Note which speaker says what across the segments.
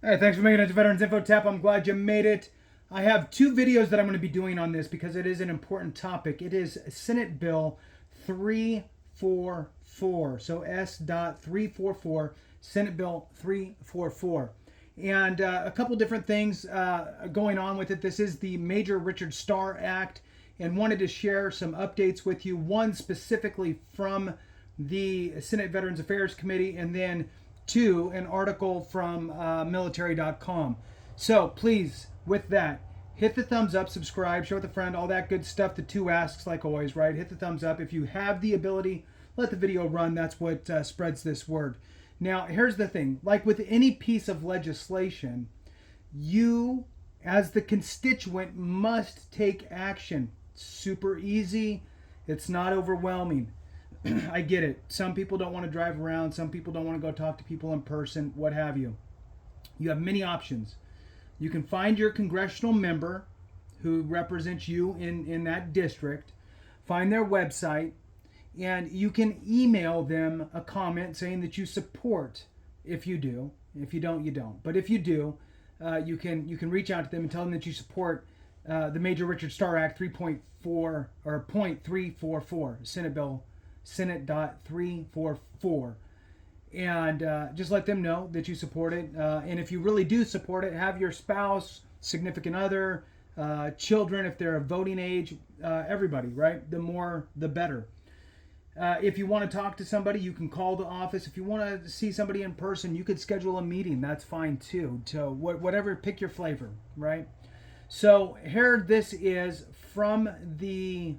Speaker 1: Hey, thanks for making it to Veterans Info Tap. I'm glad you made it. I have two videos that I'm going to be doing on this because it is an important topic. It is Senate Bill 344. So S.344, Senate Bill 344. And a couple different things going on with it. This is the Major Richard Starr Act, and wanted to share some updates with you. One specifically from the Senate Veterans Affairs Committee, and then two, an article from military.com. So please, with that, hit the thumbs up, subscribe, share with a friend, all that good stuff. The two asks, like always, right? Hit the thumbs up. If you have the ability, let the video run. That's what spreads this word. Now, here's the thing. Like with any piece of legislation, you, as the constituent, must take action. Super easy. It's not overwhelming. I get it. Some people don't want to drive around. Some people don't want to go talk to people in person, what have you. You have many options. You can find your congressional member who represents you in that district, find their website, and you can email them a comment saying that you support, if you do. If you don't, you don't. But if you do, you can reach out to them and tell them that you support the Major Richard Starr Act 3.4 or .344, Senate Bill Senate.344, and just let them know that you support it. And if you really do support it, have your spouse, significant other, children, if they're of voting age, everybody, right? The more, the better. If you want to talk to somebody, you can call the office. If you want to see somebody in person, you could schedule a meeting. That's fine too. So whatever, pick your flavor, right? So here this is from the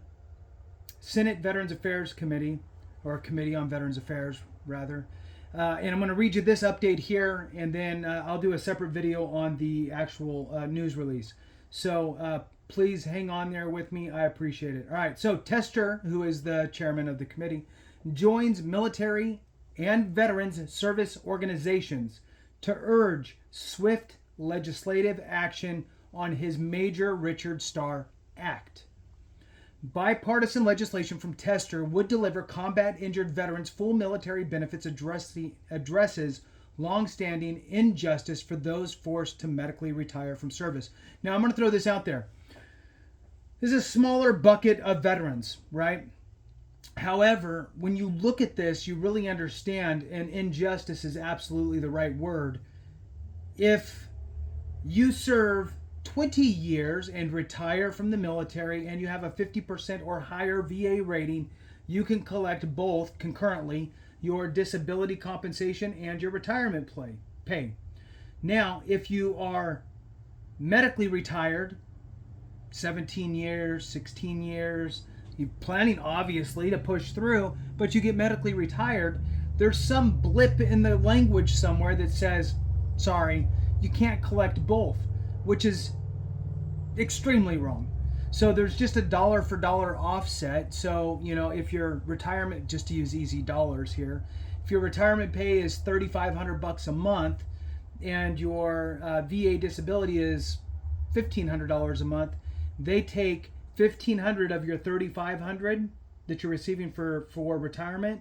Speaker 1: Senate Veterans Affairs Committee, or Committee on Veterans Affairs, rather. And I'm going to read you this update here, and then I'll do a separate video on the actual news release. So please hang on there with me. I appreciate it. All right, so Tester, who is the chairman of the committee, joins military and veterans service organizations to urge swift legislative action on his Major Richard Starr Act. Bipartisan legislation from Tester would deliver combat-injured veterans full military benefits, addresses long-standing injustice for those forced to medically retire from service. Now, I'm going to throw this out there. This is a smaller bucket of veterans, right? However, when you look at this, you really understand, and injustice is absolutely the right word. If you serve 20 years and retire from the military and you have a 50% or higher VA rating, you can collect both concurrently, your disability compensation and your retirement pay. Now, if you are medically retired, 17 years, 16 years, you're planning obviously to push through, but you get medically retired, there's some blip in the language somewhere that says, sorry, you can't collect both, which is extremely wrong. So there's just a dollar for dollar offset. So, you know, if your retirement, just to use easy dollars here, if your retirement pay is $3,500 a month and your VA disability is $1,500 a month, they take $1,500 of your $3,500 that you're receiving for retirement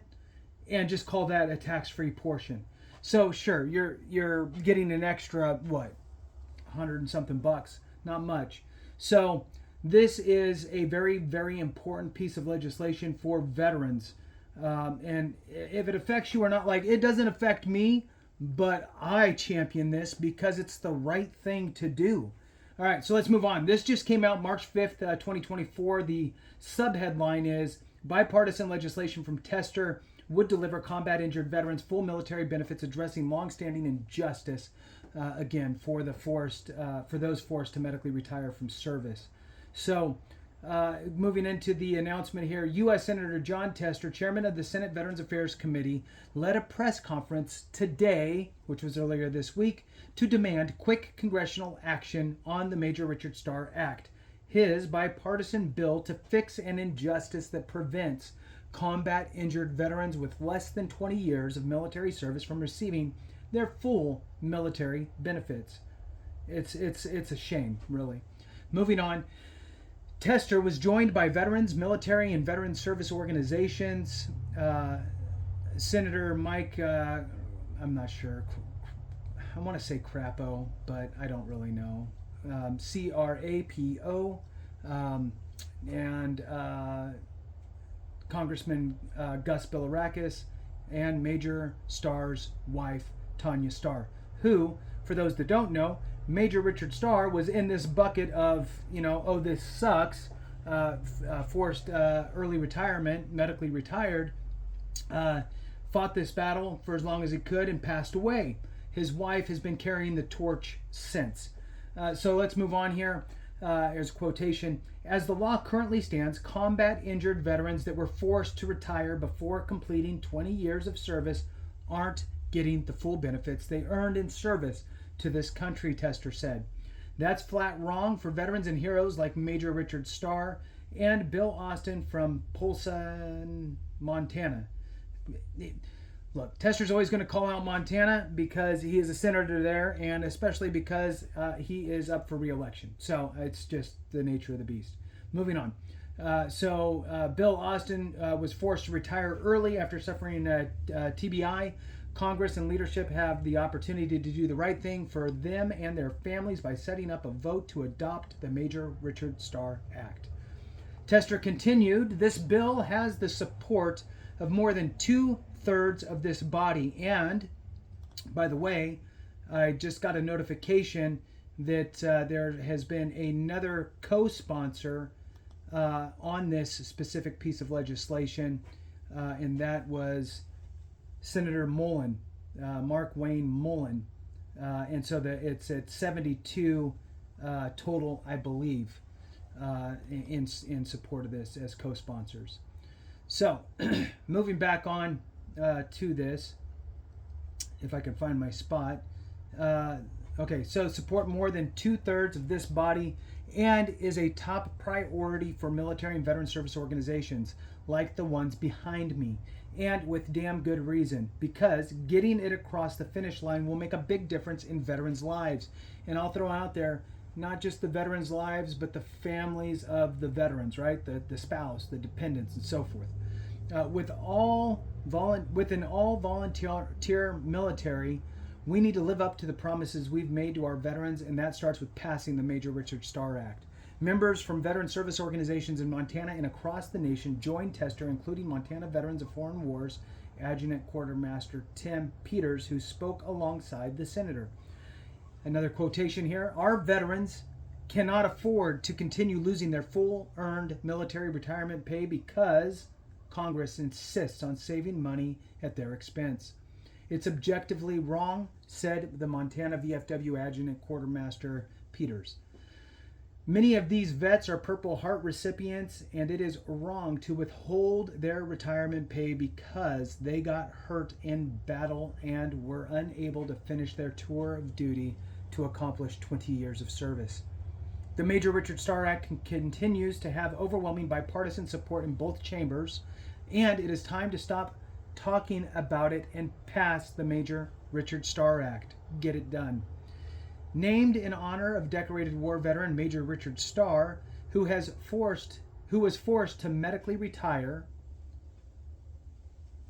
Speaker 1: and just call that a tax-free portion. So sure, you're getting an extra, what, 100 and something bucks, not much. So this is a very, very important piece of legislation for veterans. And if it affects you or not, like, it doesn't affect me, but I champion this because it's the right thing to do. All right, so let's move on. This just came out March 5th, 2024. The subheadline is Bipartisan legislation from Tester would deliver combat-injured veterans full military benefits, addressing longstanding injustice, again, for those forced to medically retire from service. So, moving into the announcement here, U.S. Senator Jon Tester, chairman of the Senate Veterans Affairs Committee, led a press conference today, which was earlier this week, to demand quick congressional action on the Major Richard Starr Act, his bipartisan bill to fix an injustice that prevents combat-injured veterans with less than 20 years of military service from receiving their full military benefits. It's a shame, really. Moving on, Tester was joined by veterans, military, and veteran service organizations. Senator Mike, I'm not sure, I want to say Crapo, but I don't really know. Crapo, and Congressman Gus Bilirakis, and Major Starr's wife, Tonya Starr, who, for those that don't know, Major Richard Starr was in this bucket of, oh, this sucks, forced early retirement, medically retired, fought this battle for as long as he could and passed away. His wife has been carrying the torch since. So let's move on here. Here's a quotation. As the law currently stands, combat injured veterans that were forced to retire before completing 20 years of service aren't getting the full benefits they earned in service to this country, Tester said. That's flat wrong for veterans and heroes like Major Richard Starr and Bill Austin from Polson, Montana. Look, Tester's always going to call out Montana because he is a senator there, and especially because he is up for re-election. So it's just the nature of the beast. Moving on. Bill Austin was forced to retire early after suffering TBI. Congress and leadership have the opportunity to do the right thing for them and their families by setting up a vote to adopt the Major Richard Starr Act. Tester continued, this bill has the support of more than 2/3 of this body. And, by the way, I just got a notification that there has been another co-sponsor on this specific piece of legislation, and that was Senator Mullen, Mark Wayne Mullen. And so it's at 72 total, I believe, in support of this as co-sponsors. So, moving back on to this, if I can find my spot. Okay, so support more than 2/3 of this body and is a top priority for military and veteran service organizations like the ones behind me, and with damn good reason, because getting it across the finish line will make a big difference in veterans' lives. And I'll throw out there, not just the veterans' lives, but the families of the veterans, right? The spouse, the dependents, and so forth. Within all volunteer military, we need to live up to the promises we've made to our veterans, and that starts with passing the Major Richard Starr Act. Members from veteran service organizations in Montana and across the nation joined Tester, including Montana Veterans of Foreign Wars Adjutant Quartermaster Tim Peters, who spoke alongside the senator. Another quotation here. Our veterans cannot afford to continue losing their full earned military retirement pay because Congress insists on saving money at their expense. It's objectively wrong, said the Montana VFW Adjutant Quartermaster Peters. Many of these vets are Purple Heart recipients, and it is wrong to withhold their retirement pay because they got hurt in battle and were unable to finish their tour of duty to accomplish 20 years of service. The Major Richard Starr Act continues to have overwhelming bipartisan support in both chambers, and it is time to stop talking about it and pass the Major Richard Starr Act. Get it done. Named in honor of decorated war veteran Major Richard Starr, who was forced to medically retire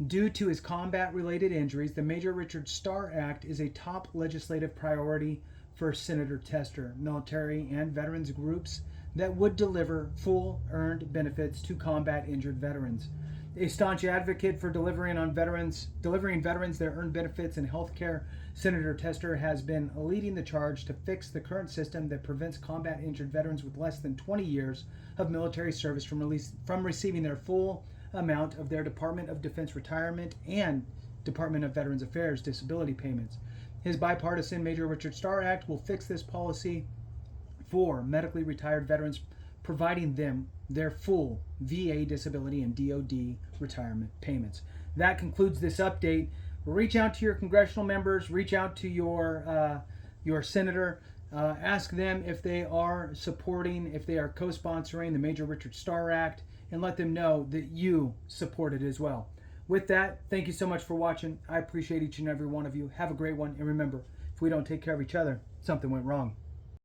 Speaker 1: due to his combat-related injuries, the Major Richard Starr Act is a top legislative priority for Senator Tester, military and veterans groups that would deliver full earned benefits to combat-injured veterans. A staunch advocate for delivering veterans their earned benefits and health care, Senator Tester has been leading the charge to fix the current system that prevents combat-injured veterans with less than 20 years of military service from receiving their full amount of their Department of Defense retirement and Department of Veterans Affairs disability payments. His bipartisan Major Richard Starr Act will fix this policy for medically retired veterans, providing them their full VA disability and DOD retirement payments. That concludes this update. Reach out to your congressional members, reach out to your senator, ask them if they are supporting, if they are co-sponsoring the Major Richard Starr Act, and let them know that you support it as well. With that, thank you so much for watching. I appreciate each and every one of you. Have a great one, and remember, if we don't take care of each other, something went wrong.